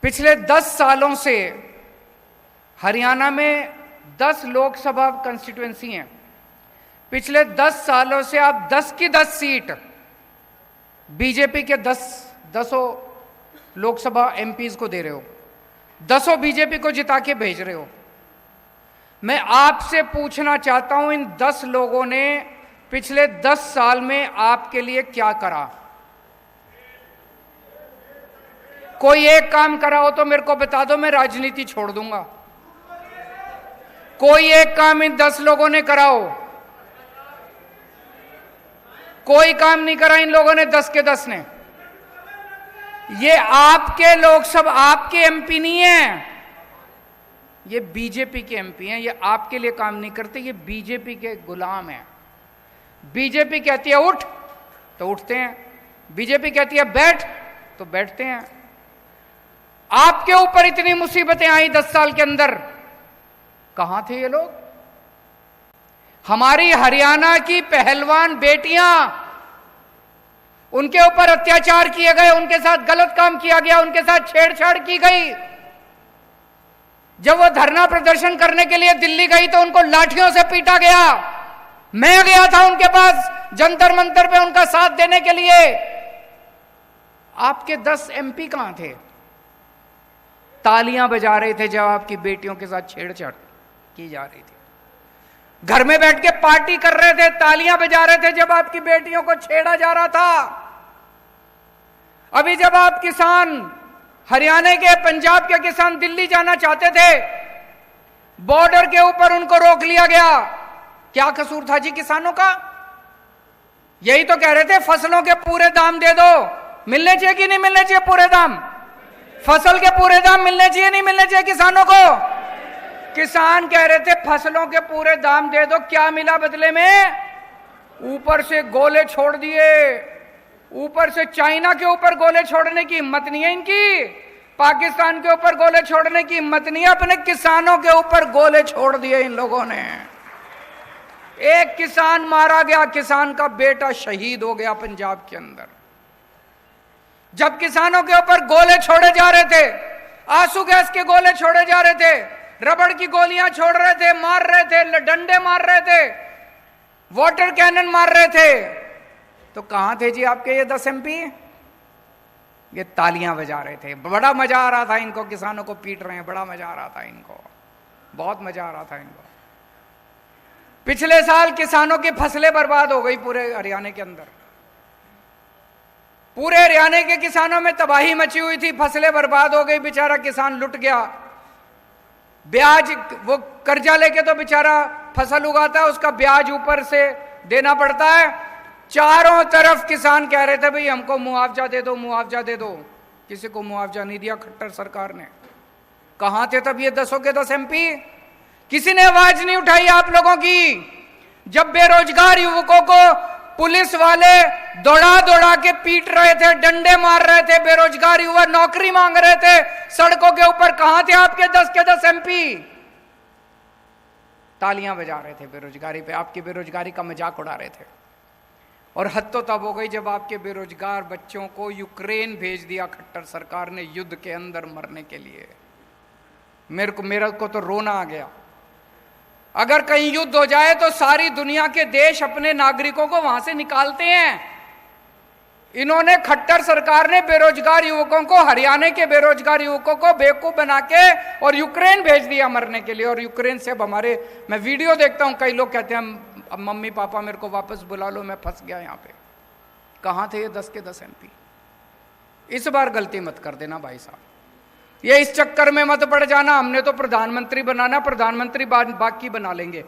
पिछले 10 सालों से हरियाणा में 10 लोकसभा कंस्टिट्यूएंसी हैं। पिछले 10 सालों से आप 10 की 10 सीट बीजेपी के 10 लोकसभा एमपीज को दे रहे हो, 10 बीजेपी को जिता के भेज रहे हो। मैं आपसे पूछना चाहता हूं, इन 10 लोगों ने पिछले 10 साल में आपके लिए क्या करा? कोई एक काम करा हो तो मेरे को बता दो, मैं राजनीति छोड़ दूंगा। कोई एक काम इन 10 लोगों ने करा हो? कोई काम नहीं करा इन लोगों ने, 10 के 10 ने। ये आपके लोकसभा, आपके एमपी नहीं है, ये बीजेपी के एमपी हैं। ये आपके लिए काम नहीं करते, ये बीजेपी के गुलाम हैं। बीजेपी कहती है उठ तो उठते हैं, बीजेपी कहती है बैठ तो बैठते हैं। आपके ऊपर इतनी मुसीबतें आई 10 साल के अंदर, कहां थे ये लोग? हमारी हरियाणा की पहलवान बेटियां, उनके ऊपर अत्याचार किए गए, उनके साथ गलत काम किया गया, उनके साथ छेड़छाड़ की गई। जब वो धरना प्रदर्शन करने के लिए दिल्ली गई तो उनको लाठियों से पीटा गया। मैं गया था उनके पास जंतर मंतर पे उनका साथ देने के लिए। आपके 10 एमपी कहां थे? तालियां बजा रहे थे जब आपकी बेटियों के साथ छेड़छाड़ की जा रही थी। घर में बैठ के पार्टी कर रहे थे, तालियां बजा रहे थे जब आपकी बेटियों को छेड़ा जा रहा था। अभी जब आप किसान, हरियाणा के, पंजाब के किसान दिल्ली जाना चाहते थे, बॉर्डर के ऊपर उनको रोक लिया गया। क्या कसूर था जी किसानों का? यही तो कह रहे थे फसलों के पूरे दाम दे दो। मिलने चाहिए कि नहीं मिलने चाहिए पूरे दाम? फसल के पूरे दाम मिलने चाहिए नहीं मिलने चाहिए किसानों को? किसान कह रहे थे फसलों के पूरे दाम दे दो। क्या मिला बदले में? ऊपर से गोले छोड़ दिए। ऊपर से चाइना के ऊपर गोले छोड़ने की हिम्मत नहीं है इनकी, पाकिस्तान के ऊपर गोले छोड़ने की हिम्मत नहीं है, अपने किसानों के ऊपर गोले छोड़ दिए इन लोगों ने। एक किसान मारा गया, किसान का बेटा शहीद हो गया पंजाब के अंदर। जब किसानों के ऊपर गोले छोड़े जा रहे थे, आंसू गैस के गोले छोड़े जा रहे थे, रबड़ की गोलियां छोड़ रहे थे, मार रहे थे, डंडे मार रहे थे, वाटर कैनन मार रहे थे, तो कहां थे जी आपके ये 10 एमपी? ये तालियां बजा रहे थे। बड़ा मजा आ रहा था इनको, किसानों को पीट रहे हैं, बड़ा मजा आ रहा था इनको, बहुत मजा आ रहा था इनको। पिछले साल किसानों की फसलें बर्बाद हो गई पूरे हरियाणा के अंदर। पूरे हरियाणा के किसानों में तबाही मची हुई थी, फसलें बर्बाद हो गई, बेचारा किसान लुट गया। ब्याज, वो कर्जा लेके तो बेचारा फसल उगाता है, उसका ब्याज ऊपर से देना पड़ता है। चारों तरफ किसान कह रहे थे भाई हमको मुआवजा दे दो, मुआवजा दे दो। किसी को मुआवजा नहीं दिया खट्टर सरकार ने। कहां थे तब ये 10 के 10 एमपी? किसी ने आवाज नहीं उठाई आप लोगों की। जब बेरोजगार युवकों को पुलिस वाले दौड़ा दौड़ा के पीट रहे थे, डंडे मार रहे थे, बेरोजगार युवा नौकरी मांग रहे थे सड़कों के ऊपर, कहां थे आपके 10 के 10 एमपी? तालियां बजा रहे थे बेरोजगारी पे, आपकी बेरोजगारी का मजाक उड़ा रहे थे। और हद तो तब हो गई जब आपके बेरोजगार बच्चों को यूक्रेन भेज दिया खट्टर सरकार ने युद्ध के अंदर मरने के लिए। मेरे को तो रोना आ गया। अगर कहीं युद्ध हो जाए तो सारी दुनिया के देश अपने नागरिकों को वहां से निकालते हैं। इन्होंने, खट्टर सरकार ने बेरोजगार युवकों को, हरियाणा के बेरोजगार युवकों को बेवकूफ बना के और यूक्रेन भेज दिया मरने के लिए। और यूक्रेन से अब हमारे, मैं वीडियो देखता हूं, कई लोग कहते हैं अब मम्मी पापा मेरे को वापस बुला लो, मैं फंस गया यहां पे। कहां थे ये 10 के 10 एमपी? इस बार गलती मत कर देना भाई साहब, ये इस चक्कर में मत पड़ जाना हमने तो प्रधानमंत्री बनाना, प्रधानमंत्री बाकी बना लेंगे।